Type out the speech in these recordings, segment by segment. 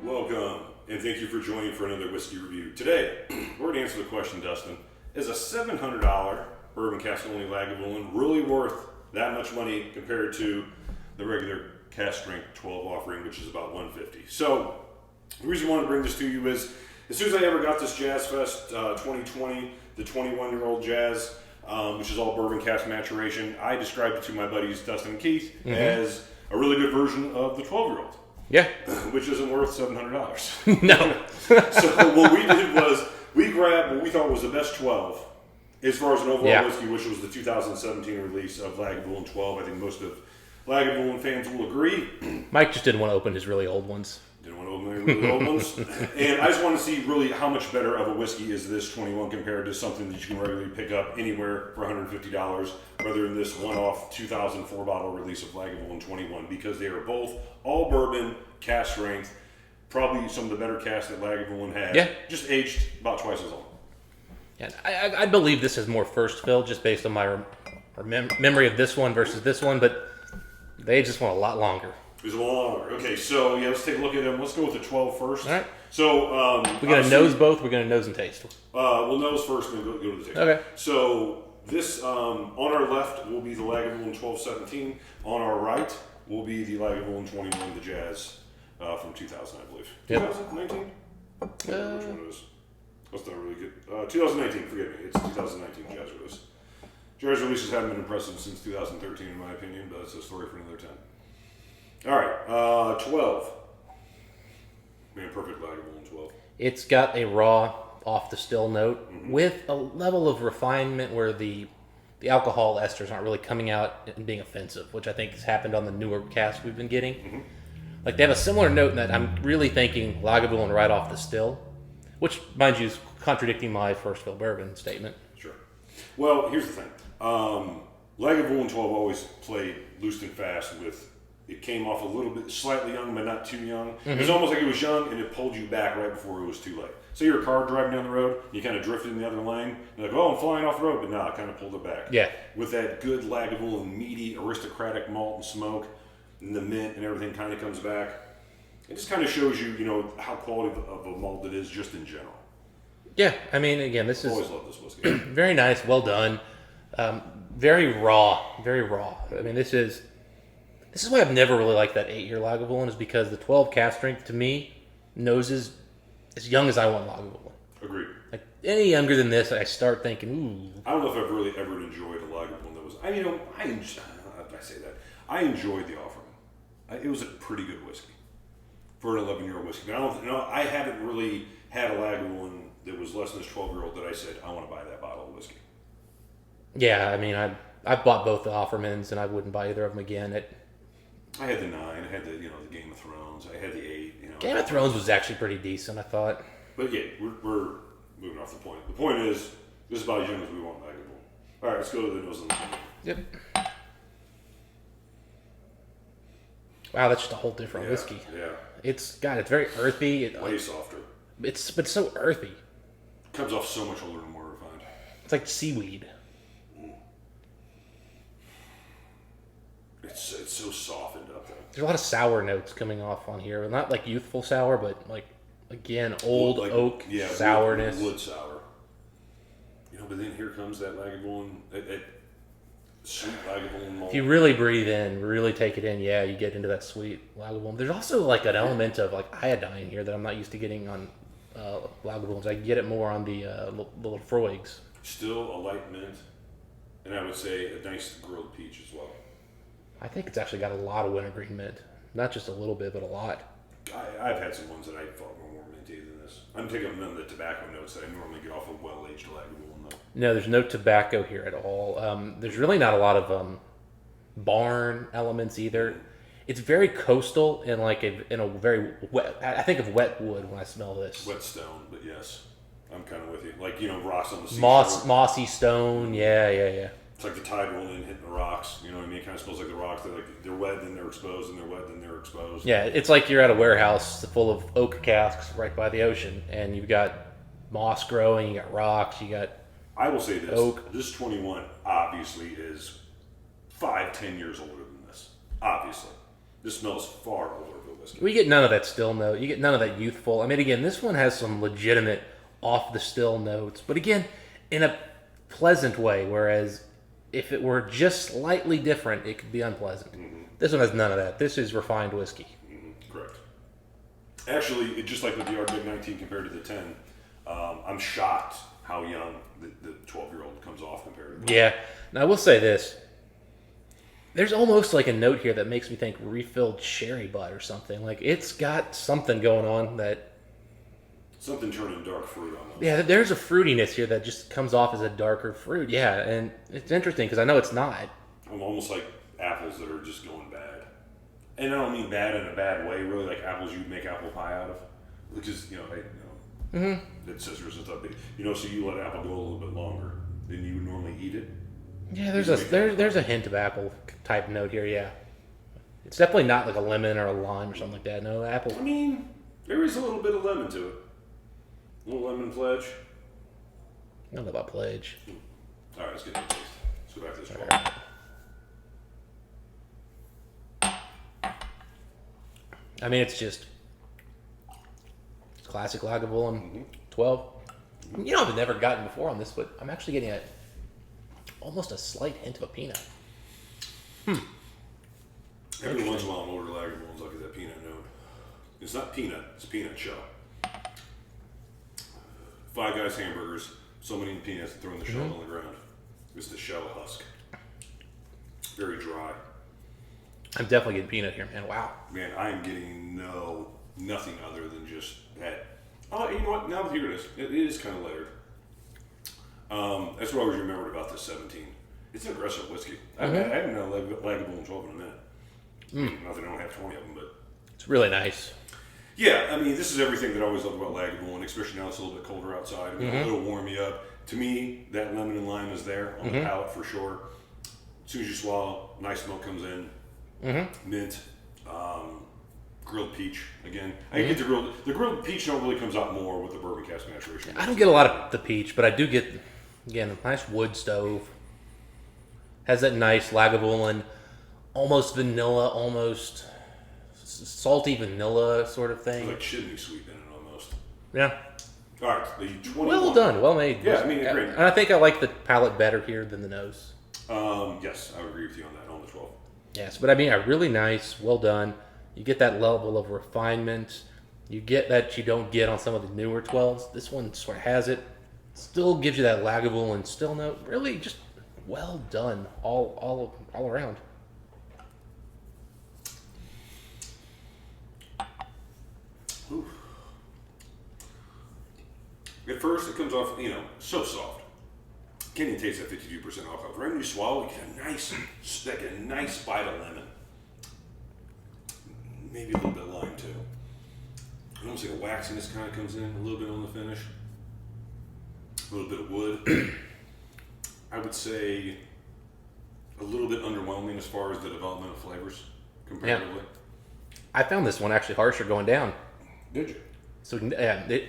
Welcome, and thank you for joining for another whiskey review. Today, we're going to answer the question, Dustin, is a $700 bourbon cask only Lagavulin really worth that much money compared to the regular cask strength 12 offering, which is about $150? So, the reason I want to bring this to you is, as soon as I ever got this Jazz Fest 2020, the 21-year-old Jazz, which is all bourbon cask maturation, I described it to my buddies Dustin and Keith as a really good version of the 12-year-old. Yeah. Which isn't worth $700. No. So what we did was we grabbed what we thought was the best 12 as far as an overall whiskey, which was the 2017 release of Lagavulin 12. I think most of Lagavulin fans will agree. Mike just didn't want to open his really old ones. Didn't want to open any really old ones. And I just want to see really how much better of a whiskey is this 21 compared to something that you can regularly pick up anywhere for $150, rather than this one-off 2004 bottle release of Lagavulin 21, because they are both all bourbon, cask strength, probably some of the better casks that Lagavulin had. Yeah. Just aged about twice as long. Yeah, I believe this is more first fill just based on my memory of this one versus this one, but they just went a lot longer. It was a little longer. Okay, so yeah, let's take a look at them. Let's go with the 12 first. All right. So we're going to nose both. We're going to nose and taste. We'll nose first and then go to the taste. Okay. So this, on our left will be the Lagavulin 1217. On our right will be the Lagavulin 21, the Jazz from 2000, I believe. Yep. 2019? Which one it is? That's not really good. 2019, forgive me. It's 2019 Jazz release. Jazz releases haven't been impressive since 2013, in my opinion, but that's a story for another time. All right, 12. Man, perfect Lagavulin 12. It's got a raw, off the still note with a level of refinement where the alcohol esters aren't really coming out and being offensive, which I think has happened on the newer casks we've been getting. Like, they have a similar note in that I'm really thinking Lagavulin right off the still, which, mind you, is contradicting my first fill bourbon statement. Sure. Well, here's the thing. Lagavulin 12 always played loose and fast with... It came off a little bit slightly young, but not too young. It was almost like it was young, and it pulled you back right before it was too late. So you're a car driving down the road, you kind of drifted in the other lane, you're like, oh, I'm flying off the road, but nah, it kind of pulled it back. Yeah. With that good Lagavulin, meaty, aristocratic malt and smoke, and the mint and everything kind of comes back. It just kind of shows you, how quality of a malt it is just in general. Yeah, I mean, again, this I've is always loved this whiskey. very nice, well done, very raw, very raw. I mean, this is why I've never really liked that 8-year Lagavulin, is because the 12 cask strength, to me, noses as young as I want Lagavulin. Agreed. Like, any younger than this, I start thinking, ooh. I don't know if I've really ever enjoyed a Lagavulin that was... I say that. I enjoyed the offering. It was a pretty good whiskey for an 11-year-old whiskey. But I haven't really had a Lagavulin that was less than this 12-year-old that I said, I want to buy that bottle of whiskey. Yeah, I mean, I've bought both the Offermans, and I wouldn't buy either of them again. I had the 9, I had the Game of Thrones, I had the 8. Game of Thrones was actually pretty decent, I thought. But yeah, we're moving off the point. The point is, this is about as young as we want Lagavulin. All right, let's go to the nose and the tongue. Yep. Wow, that's just a whole different whiskey. Yeah. It's very earthy. Way softer. But it's so earthy. Comes off so much older and more refined. It's like seaweed. It's so softened up there. There's a lot of sour notes coming off on here. Not like youthful sour, but like, again, old oak sourness. Wood sour. But then here comes that Lagavulin, that sweet Lagavulin malt. If you really breathe in, really take it in, you get into that sweet Lagavulin. There's also like an element of like iodine here that I'm not used to getting on Lagavulins. I get it more on the little Froigs. Still a light mint, and I would say a nice grilled peach as well. I think it's actually got a lot of wintergreen mint. Not just a little bit, but a lot. I've had some ones that I thought were more minty than this. I'm taking none of the tobacco notes that I normally get off a well-aged Lagavulin, though. No, there's no tobacco here at all. There's really not a lot of barn elements either. It's very coastal and like in a very wet. I think of wet wood when I smell this. Wet stone, but yes, I'm kind of with you. Like rocks on the sea. Mossy stone. Yeah. It's like the tide rolling in, hitting the rocks. You know what I mean? It kind of smells like the rocks. They're wet, then they're exposed, and they're wet, then they're exposed. Yeah, it's like you're at a warehouse full of oak casks right by the ocean, and you've got moss growing, you got rocks, you got. I will say this: oak. This 21 obviously is 5-10 years older than this. Obviously, This smells far older than whiskey. We get none of that still note. You get none of that youthful. I mean, again, this one has some legitimate off the still notes, but again, in a pleasant way. Whereas if it were just slightly different, it could be unpleasant. Mm-hmm. This one has none of that. This is refined whiskey. Mm-hmm. Correct. Actually, just like with the Ardbeg 19 compared to the 10, I'm shocked how young the 12-year-old comes off compared to the Yeah. Now, I will say this. There's almost like a note here that makes me think refilled cherry butt or something. Like, it's got something going on that... Something turning dark fruit almost. Yeah, there's a fruitiness here that just comes off as a darker fruit. Yeah, and it's interesting because I know it's not. I'm almost like apples that are just going bad. And I don't mean bad in a bad way, really, like apples you'd make apple pie out of. Which is, it's scissors and stuff. So you let apple go a little bit longer than you would normally eat it. Yeah, there's a hint of apple type note here, yeah. It's definitely not like a lemon or a lime or something like that. No, apple. I mean, there is a little bit of lemon to it. A little lemon pledge. I don't know about pledge. All right, let's get into taste. Let's go back to this one. I mean, it's just classic Lagavulin 12. I've never gotten before on this, but I'm actually getting almost a slight hint of a peanut. Every once in a while, an older Lagavulins, I'll get that peanut note. It's not peanut, it's peanut shell. Five Guys hamburgers, so many peanuts and throwing the shell on the ground. It's the shell husk. Very dry. I'm definitely getting peanut here, man. Wow. Man, I am getting nothing other than just that. Oh, you know what? Now here it is. It is kind of layered. That's what I always remembered about this 17. It's an aggressive whiskey. I haven't had Lagavulin 12 in a minute. Not that I don't have 20 of them, but... It's really nice. Yeah, I mean, this is everything that I always loved about Lagavulin, especially now it's a little bit colder outside. It'll warm you up. To me, that lemon and lime is there on the palate for sure. As soon as you swallow, nice smoke comes in. Mint, grilled peach again. I get the grilled peach note really comes out more with the bourbon cask maturation. I don't get a lot of the peach, but I do get, again, a nice wood stove. Has that nice Lagavulin, almost vanilla, almost salty vanilla sort of thing. It's like chimney sweet in it almost. Yeah. All right, the 21. Well done, well made. Yeah, I mean, great. And I think I like the palate better here than the nose. Yes, I would agree with you on that, on the 12. Yes, but I mean, really nice, well done. You get that level of refinement. You get that you don't get on some of the newer 12s. This one sort of has it. Still gives you that Lagavulin still note. Really just well done all around. Ooh. At first, it comes off, so soft. Can't even taste that 52% alcohol. Right when you swallow, you get a nice bite of lemon. Maybe a little bit of lime too. And almost like a waxiness kind of comes in a little bit on the finish. A little bit of wood. I would say a little bit underwhelming as far as the development of flavors comparatively. Yeah. I found this one actually harsher going down. Did you? So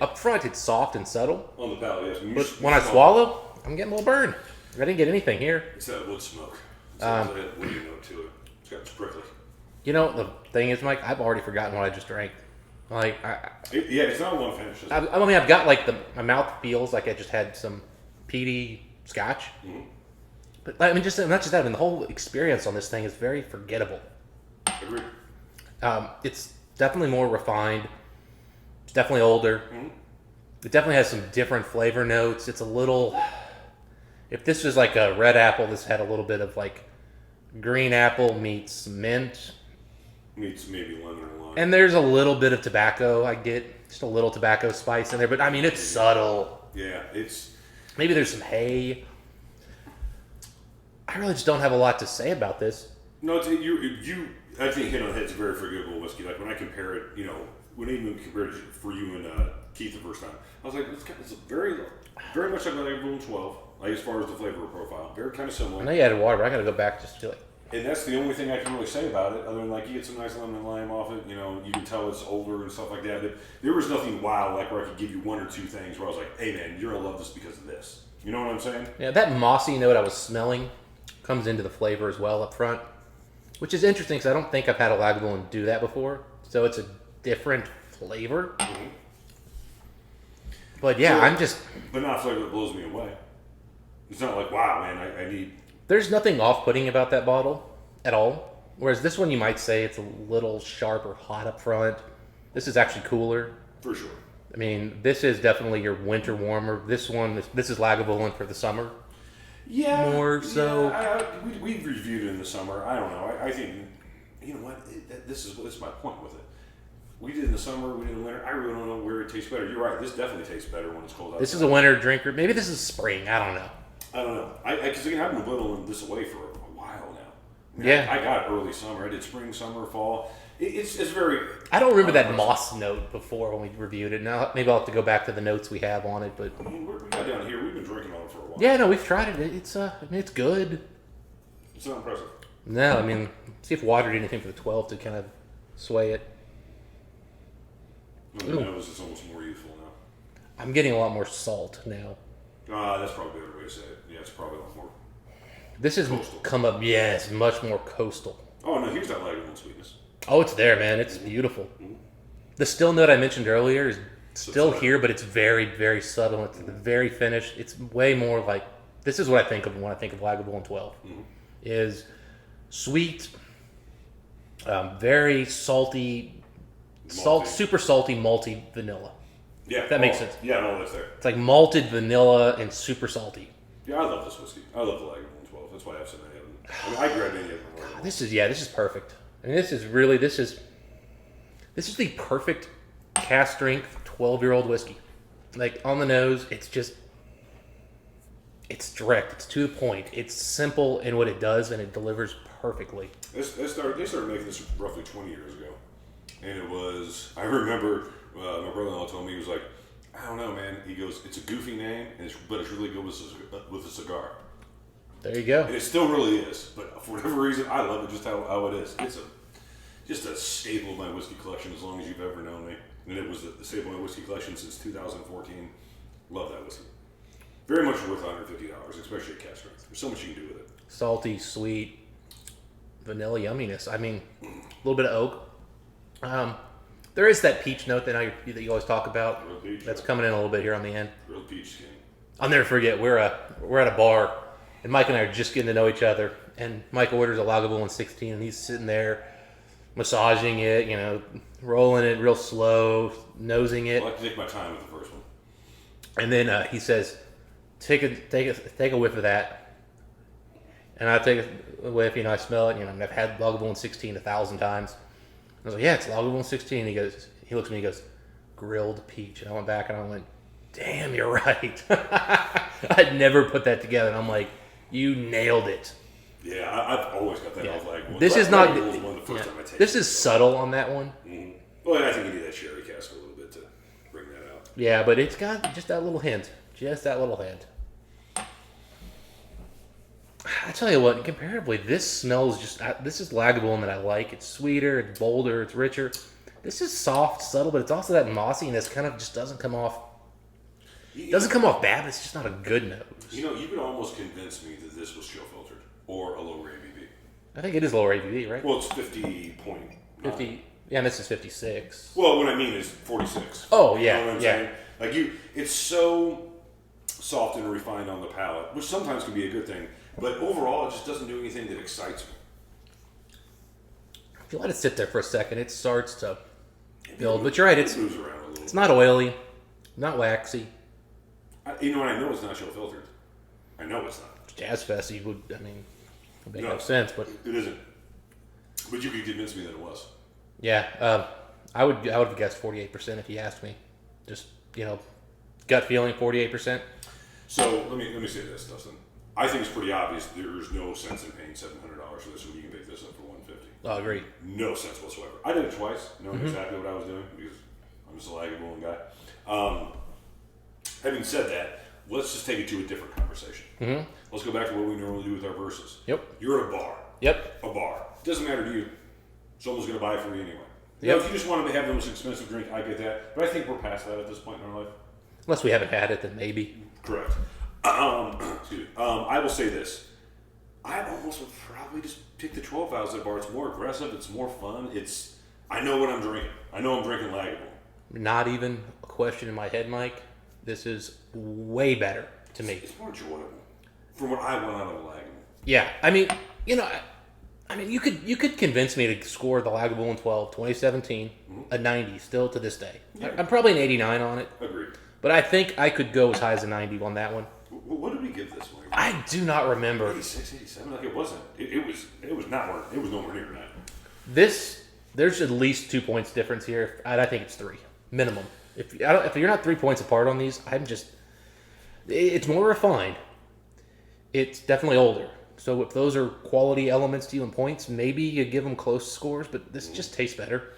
up front, it's soft and subtle. On the palate, yes. But when I swallow, I'm getting a little burn. I didn't get anything here. It's that wood smoke. It's that woody note to it. It's got prickly. The thing is, Mike, I've already forgotten what I just drank. It's not a long finish. I've got my mouth feels like I just had some peaty scotch. Mm-hmm. But I mean, just not just that. I mean, the whole experience on this thing is very forgettable. Agreed. It's definitely more refined. It's definitely older. Mm-hmm. It definitely has some different flavor notes. It's a little. If this was like a red apple, this had a little bit of like green apple meets mint. Meets maybe lemon or lime. And there's a little bit of tobacco. I get just a little tobacco spice in there, but I mean it's subtle. Yeah, it's. Maybe there's some hay. I really just don't have a lot to say about this. No, you. I think hit on the head. It's a very forgivable whiskey. Like when I compare it, when I even compared it for you and Keith the first time, I was like, it's very, very much like Lagavulin 12. Like as far as the flavor profile, very kind of similar. I know you added water, but I got to go back just to And that's the only thing I can really say about it, other than like you get some nice lemon and lime off it. You can tell it's older and stuff like that. But there was nothing wow like where I could give you one or two things where I was like, hey man, you're gonna love this because of this. You know what I'm saying? Yeah, that mossy note I was smelling comes into the flavor as well up front. which is interesting because I don't think I've had a Lagavulin do that before. So it's a different flavor. Mm-hmm. But yeah, I'm just... But not a flavor that blows me away. It's not like, wow, man, I need... There's nothing off-putting about that bottle at all. Whereas this one, you might say it's a little sharp or hot up front. This is actually cooler. For sure. I mean, this is definitely your winter warmer. This one, this is Lagavulin for the summer. Yeah. More so. Yeah, we reviewed it in the summer. I don't know. I think, you know what? This is my point with it. We did in the summer, we did in the winter. I really don't know where it tastes better. You're right. This definitely tastes better when it's cold outside. This is a winter drinker. Maybe this is spring. I don't know. I don't know. Because I've been whittling this away for a while now. I mean, Yeah. I got it early summer. I did spring, summer, fall. It's very... I don't remember that moss note before when we reviewed it. Now maybe I'll have to go back to the notes we have on it. But I mean, we got down here. We've been drinking on it for a while. yeah, no, we've tried it. It's I mean, it's good. It's not impressive. No, I mean, see if water did anything for the 12 to kind of sway it. On the nose, it's almost more youthful now. I'm getting a lot more salt now. That's probably the better way to say it. Yeah, it's probably a lot more. This has Coastal. come up, yes, much more coastal. Oh, no, here's that Lagavulin sweetness. Oh, it's there, man. It's beautiful. The still note I mentioned earlier is still Subtle. here, but it's very, very subtle. It's very finished. It's way more like, this is what I think of when I think of Lagavulin 12. Is sweet, very salty, Malty. super salty, malty vanilla. Yeah. That makes sense. Yeah, no, that's there. It's like malted vanilla and super salty. Yeah, I love this whiskey. I love the Lagavulin 12. That's why I have so many of them. I mean, I grabbed any of them. This is perfect. I mean, this is the perfect cask strength 12-year-old whiskey. Like on the nose, it's direct. It's to the point. It's simple in what it does, and it delivers perfectly. They started making this roughly 20 years ago. And it was, I remember my brother-in-law told me, he was like, I don't know, man. He goes, it's a goofy name, but it's really good with a cigar. There you go. And it still really is. But for whatever reason, I love it just how it is. It's just a staple of my whiskey collection as long as you've ever known me. And it was the staple of my whiskey collection since 2014. Love that whiskey. Very much worth $150, especially at cask strength. There's so much you can do with it. Salty, sweet, vanilla yumminess. I mean, a little bit of oak. There is that peach note that you always talk about. Real peach, That's yeah. coming in a little bit here on the end. Real peach skin. I'll never forget. We're at a bar, and Mike and I are just getting to know each other. And Mike orders a Lagavulin 16, and he's sitting there massaging it, rolling it real slow, nosing it. I like to take my time with the first one. And then he says, "Take a whiff of that." And I take a whiff. I smell it. I've had Lagavulin 16 1,000 times. I was like, "Yeah, it's Lagavulin 16." He looks at me. He goes, "Grilled peach." And I went back and I went, "Damn, you're right." I'd never put that together. And I'm like, "You nailed it." Yeah, I've always got that. Yeah. I was like, This is not. One the first time I tasted This is subtle on that one. Mm-hmm. Well, I think you need that sherry cask a little bit to bring that out. Yeah, but it's got just that little hint. Just that little hint. I tell you what, comparatively, this smells this is Lagavulin that I like. It's sweeter, it's bolder, it's richer. This is soft, subtle, but it's also that mossiness kind of just doesn't come off. It doesn't come off bad, but it's just not a good nose. You could almost convince me that this was chill filtered or a lower ABV. I think it is lower ABV, right? Well, it's 50.9. 50. Yeah, and this is 56. Well, what I mean is 46. Oh, You yeah, know what I'm yeah. saying? Like it's so soft and refined on the palate, which sometimes can be a good thing, but overall, it just doesn't do anything that excites me. If you let it sit there for a second, it starts to build. But you're right, It moves around a little. it's not oily, not waxy. You know what? I know it's not chill filtered. I know it's not. Jazz Fest, it would make No. no sense, but It isn't. But you could convince me that it was. yeah, I would have guessed 48% if you asked me. Just gut feeling 48%. So let me say this, Dustin. I think it's pretty obvious there's no sense in paying $700 for this when you can pick this up for $150. I agree. No sense whatsoever. I did it twice, knowing exactly what I was doing because I'm just a Lagavulin guy. Having said that, let's just take it to a different conversation. Mm-hmm. Let's go back to what we normally do with our verses. Yep. You're at a bar. Yep. A bar. Doesn't matter to you. Someone's going to buy it for you anyway. Yep. If you just wanted to have the most expensive drink, I get that. But I think we're past that at this point in our life. Unless we haven't had it, then maybe. Correct. Excuse me. I will say this. I almost would probably just pick the 12,000 bar. It's more aggressive. It's more fun. I know what I'm drinking. I know I'm drinking Lagavulin. Not even a question in my head, Mike. This is way better to me. It's more enjoyable from what I want out of a Lagavulin. Yeah, I mean, you could convince me to score the Lagavulin 12 2017 a 90 still to this day. Yeah. I'm probably an 89 on it. Agreed. But I think I could go as high as a 90 on that one. What did we give this one? I do not remember. 86, 87? Like it wasn't. It was not worth. It was nowhere near that. There's at least 2 points difference here. I think it's 3 minimum. If you're not 3 points apart on these, it's more refined. It's definitely older. So if those are quality elements to you in points, maybe you give them close scores, but this just tastes better.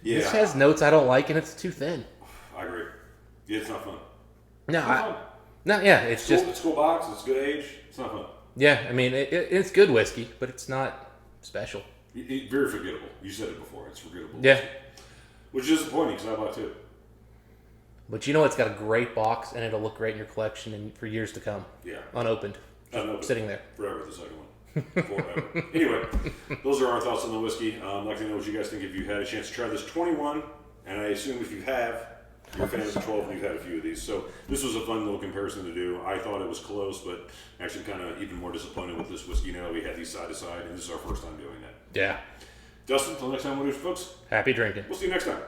Yeah. This has notes I don't like, and it's too thin. I agree. Yeah, it's not fun. It's just... It's cool box, it's good age, it's not fun. Yeah, I mean, it's good whiskey, but it's not special. Very forgettable. You said it before, it's forgettable. Yeah. Which is disappointing, because I bought two. But it's got a great box, and it'll look great in your collection and for years to come. Yeah. Unopened. Sitting there. Forever, the second one. Forever. Anyway, those are our thoughts on the whiskey. I'd like to know what you guys think if you've had a chance to try this 21, and I assume if you have, you're a fan of the 12 and you've had a few of these. So this was a fun little comparison to do. I thought it was close, but actually kind of even more disappointed with this whiskey now. We had these side to side, and this is our first time doing that. Yeah. Dustin, until next time, we'll do, folks. Happy drinking. We'll see you next time.